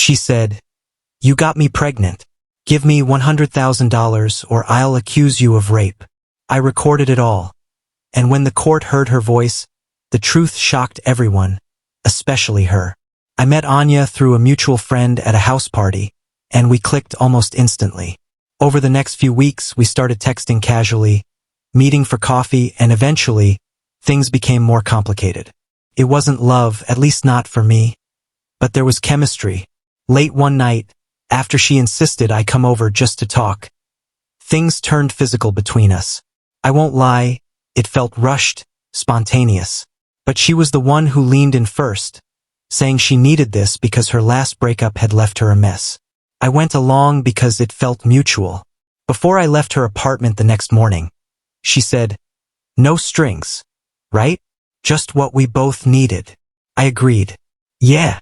She said, "You got me pregnant. Give me $100,000 or I'll accuse you of rape." I recorded it all. And when the court heard her voice, the truth shocked everyone, especially her. I met Anya through a mutual friend at a house party, and we clicked almost instantly. Over the next few weeks, we started texting casually, meeting for coffee, and eventually, things became more complicated. It wasn't love, at least not for me, but there was chemistry. Late one night, after she insisted I come over just to talk, things turned physical between us. I won't lie, it felt rushed, spontaneous. But she was the one who leaned in first, saying she needed this because her last breakup had left her a mess. I went along because it felt mutual. Before I left her apartment the next morning, she said, "No strings, right? Just what we both needed." I agreed. "Yeah,"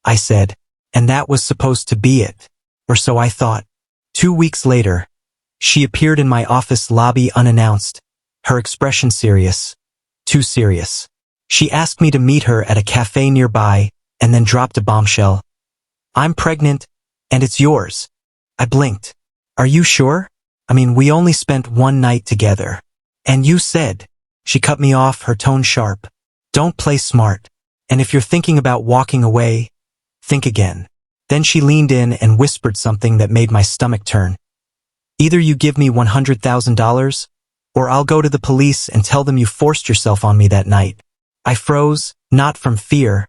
I said, and that was supposed to be it. Or so I thought. 2 weeks later, she appeared in my office lobby unannounced, her expression serious. Too serious. She asked me to meet her at a cafe nearby, and then dropped a bombshell. "I'm pregnant, and it's yours." I blinked. "Are you sure? I mean, we only spent one night together." "And you said," she cut me off, her tone sharp, "don't play smart. And if you're thinking about walking away, think again." Then she leaned in and whispered something that made my stomach turn. "Either you give me $100,000, or I'll go to the police and tell them you forced yourself on me that night." I froze, not from fear,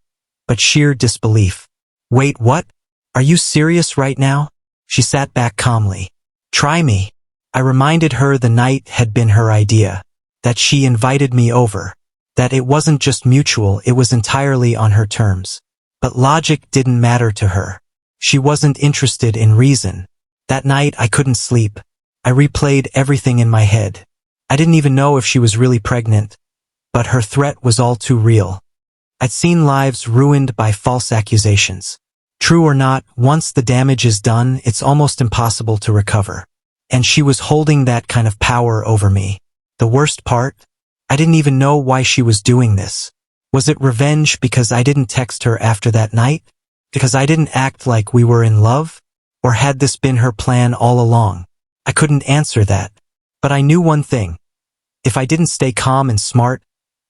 but sheer disbelief. "Wait, what? Are you serious right now?" She sat back calmly. "Try me." I reminded her the night had been her idea, that she invited me over, that it wasn't just mutual, it was entirely on her terms. But logic didn't matter to her. She wasn't interested in reason. That night I couldn't sleep. I replayed everything in my head. I didn't even know if she was really pregnant, but her threat was all too real. I'd seen lives ruined by false accusations. True or not, once the damage is done, it's almost impossible to recover. And she was holding that kind of power over me. The worst part? I didn't even know why she was doing this. Was it revenge because I didn't text her after that night? Because I didn't act like we were in love? Or had this been her plan all along? I couldn't answer that. But I knew one thing. If I didn't stay calm and smart,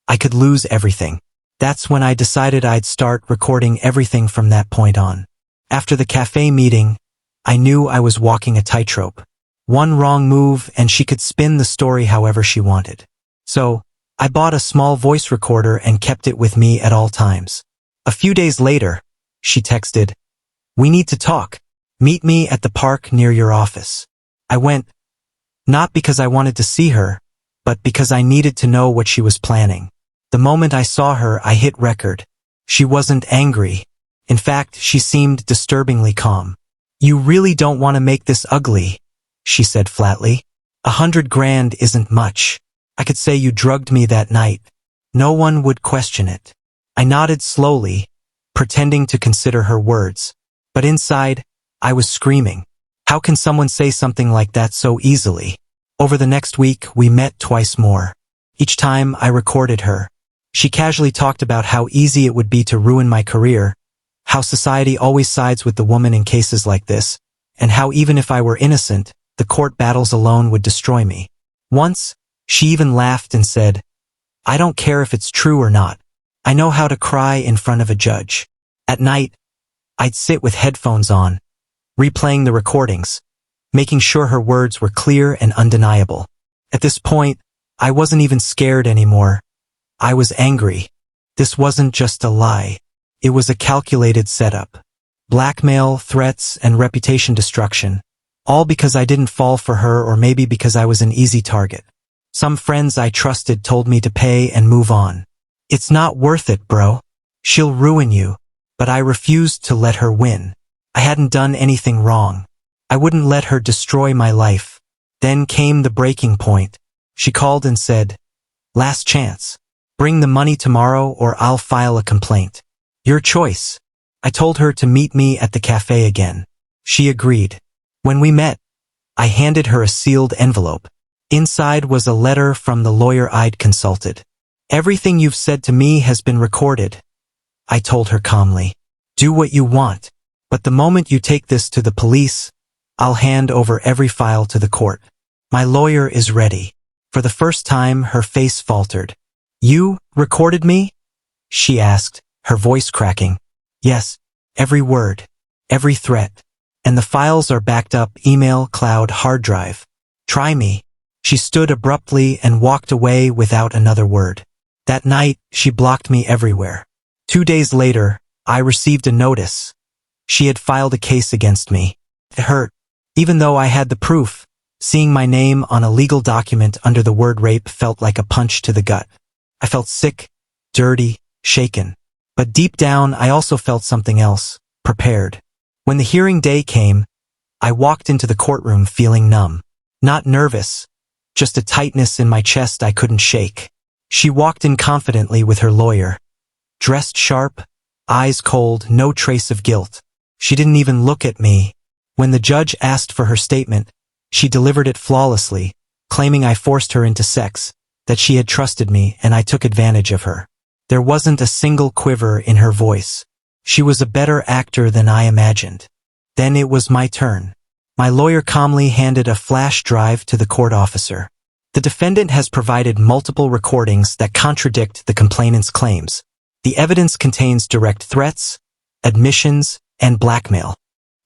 I could lose everything. That's when I decided I'd start recording everything from that point on. After the cafe meeting, I knew I was walking a tightrope. One wrong move and she could spin the story however she wanted. So, I bought a small voice recorder and kept it with me at all times. A few days later, she texted, "We need to talk. Meet me at the park near your office." I went, not because I wanted to see her, but because I needed to know what she was planning. The moment I saw her, I hit record. She wasn't angry. In fact, she seemed disturbingly calm. "You really don't want to make this ugly," she said flatly. $100,000 isn't much. I could say you drugged me that night. No one would question it. I nodded slowly, pretending to consider her words. But inside, I was screaming. How can someone say something like that so easily? Over the next week, we met twice more. Each time, I recorded her. She casually talked about how easy it would be to ruin my career, how society always sides with the woman in cases like this, and how even if I were innocent, the court battles alone would destroy me. Once, she even laughed and said, "I don't care if it's true or not. I know how to cry in front of a judge." At night, I'd sit with headphones on, replaying the recordings, making sure her words were clear and undeniable. At this point, I wasn't even scared anymore. I was angry. This wasn't just a lie. It was a calculated setup. Blackmail, threats, and reputation destruction. All because I didn't fall for her, or maybe because I was an easy target. Some friends I trusted told me to pay and move on. "It's not worth it, bro. She'll ruin you." But I refused to let her win. I hadn't done anything wrong. I wouldn't let her destroy my life. Then came the breaking point. She called and said, "Last chance. Bring the money tomorrow or I'll file a complaint. Your choice." I told her to meet me at the cafe again. She agreed. When we met, I handed her a sealed envelope. Inside was a letter from the lawyer I'd consulted. "Everything you've said to me has been recorded," I told her calmly. "Do what you want. But the moment you take this to the police, I'll hand over every file to the court. My lawyer is ready. For the first time, her face faltered. You recorded me? She asked, her voice cracking. Yes, every word, every threat. And the files are backed up email, cloud, hard drive. Try me. She stood abruptly and walked away without another word. That night, she blocked me everywhere. 2 days later, I received a notice. She had filed a case against me. It hurt. Even though I had the proof, seeing my name on a legal document under the word rape felt like a punch to the gut. I felt sick, dirty, shaken. But deep down, I also felt something else, prepared. When the hearing day came, I walked into the courtroom feeling numb. Not nervous, just a tightness in my chest I couldn't shake. She walked in confidently with her lawyer. Dressed sharp, eyes cold, no trace of guilt. She didn't even look at me. When the judge asked for her statement, she delivered it flawlessly, claiming I forced her into sex, that she had trusted me and I took advantage of her. There wasn't a single quiver in her voice. She was a better actor than I imagined. Then it was my turn. My lawyer calmly handed a flash drive to the court officer. The defendant has provided multiple recordings that contradict the complainant's claims. The evidence contains direct threats, admissions, and blackmail.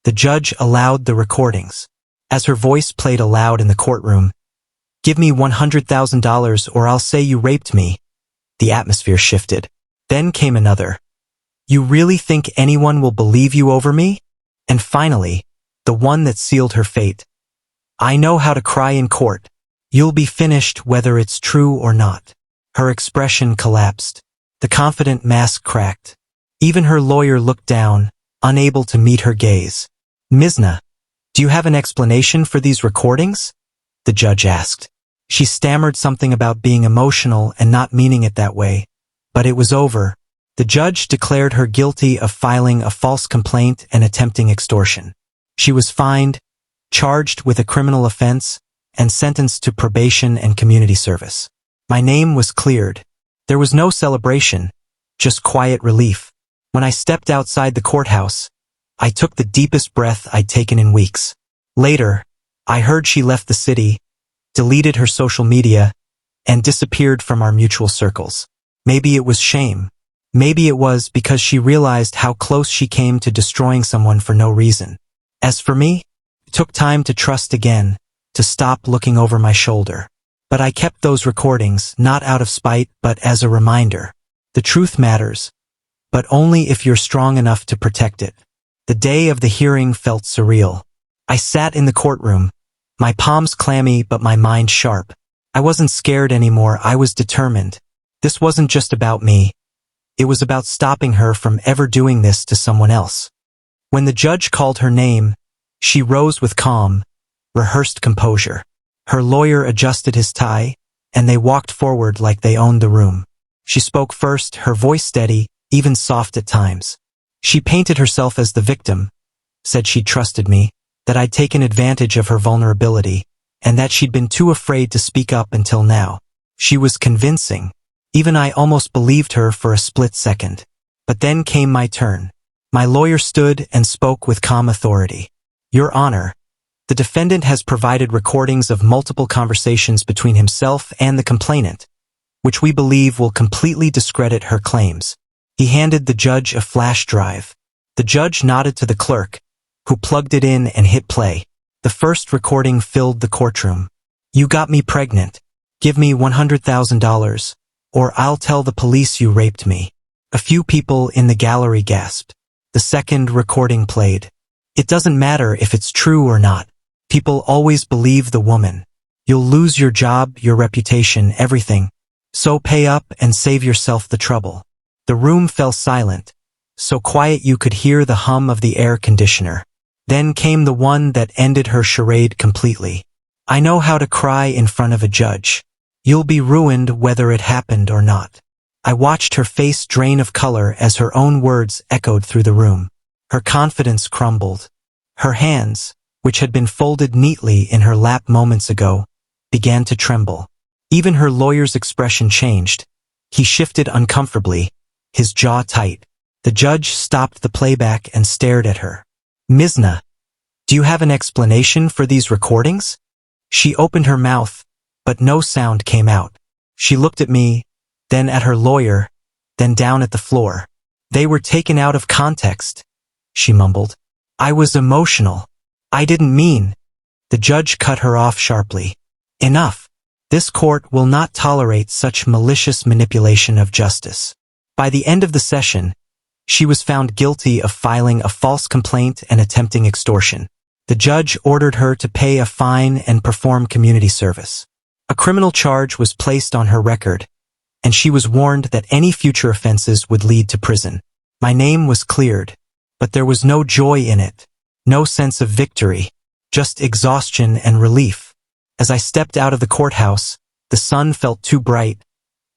The judge allowed the recordings. As her voice played aloud in the courtroom, "Give me $100,000 or I'll say you raped me." The atmosphere shifted. Then came another. "You really think anyone will believe you over me?" And finally, the one that sealed her fate. "I know how to cry in court. You'll be finished whether it's true or not." Her expression collapsed. The confident mask cracked. Even her lawyer looked down, unable to meet her gaze. "Mizna, do you have an explanation for these recordings?" the judge asked. She stammered something about being emotional and not meaning it that way. But it was over. The judge declared her guilty of filing a false complaint and attempting extortion. She was fined, charged with a criminal offense, and sentenced to probation and community service. My name was cleared. There was no celebration, just quiet relief. When I stepped outside the courthouse, I took the deepest breath I'd taken in weeks. Later, I heard she left the city, deleted her social media, and disappeared from our mutual circles. Maybe it was shame. Maybe it was because she realized how close she came to destroying someone for no reason. As for me, it took time to trust again, to stop looking over my shoulder. But I kept those recordings, not out of spite, but as a reminder. The truth matters, but only if you're strong enough to protect it. The day of the hearing felt surreal. I sat in the courtroom, my palms clammy but my mind sharp. I wasn't scared anymore, I was determined. This wasn't just about me. It was about stopping her from ever doing this to someone else. When the judge called her name, she rose with calm, rehearsed composure. Her lawyer adjusted his tie, and they walked forward like they owned the room. She spoke first, her voice steady, even soft at times. She painted herself as the victim, said she trusted me, that I'd taken advantage of her vulnerability, and that she'd been too afraid to speak up until now. She was convincing. Even I almost believed her for a split second. But then came my turn. My lawyer stood and spoke with calm authority. "Your Honor, the defendant has provided recordings of multiple conversations between himself and the complainant, which we believe will completely discredit her claims." He handed the judge a flash drive. The judge nodded to the clerk, who plugged it in and hit play. The first recording filled the courtroom. "You got me pregnant. Give me $100,000, or I'll tell the police you raped me." A few people in the gallery gasped. The second recording played. "It doesn't matter if it's true or not. People always believe the woman. You'll lose your job, your reputation, everything. So pay up and save yourself the trouble." The room fell silent, so quiet you could hear the hum of the air conditioner. Then came the one that ended her charade completely. "I know how to cry in front of a judge. You'll be ruined whether it happened or not." I watched her face drain of color as her own words echoed through the room. Her confidence crumbled. Her hands, which had been folded neatly in her lap moments ago, began to tremble. Even her lawyer's expression changed. He shifted uncomfortably, his jaw tight. The judge stopped the playback and stared at her. Mizna, do you have an explanation for these recordings? She opened her mouth, but no sound came out. She looked at me, then at her lawyer, then down at the floor. They were taken out of context, she mumbled. I was emotional. I didn't mean. The judge cut her off sharply. Enough. This court will not tolerate such malicious manipulation of justice. By the end of the session, she was found guilty of filing a false complaint and attempting extortion. The judge ordered her to pay a fine and perform community service. A criminal charge was placed on her record, and she was warned that any future offenses would lead to prison. My name was cleared, but there was no joy in it, no sense of victory, just exhaustion and relief. As I stepped out of the courthouse, the sun felt too bright,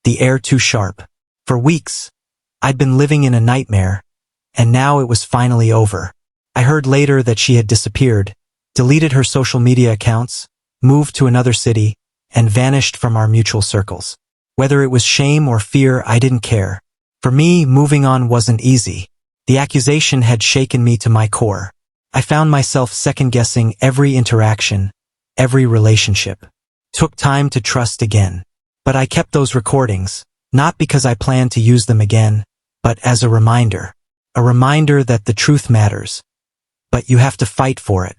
the air too sharp. For weeks, I'd been living in a nightmare, and now it was finally over. I heard later that she had disappeared, deleted her social media accounts, moved to another city, and vanished from our mutual circles. Whether it was shame or fear, I didn't care. For me, moving on wasn't easy. The accusation had shaken me to my core. I found myself second-guessing every interaction, every relationship. Took time to trust again. But I kept those recordings, not because I planned to use them again, but as a reminder. A reminder that the truth matters. But you have to fight for it.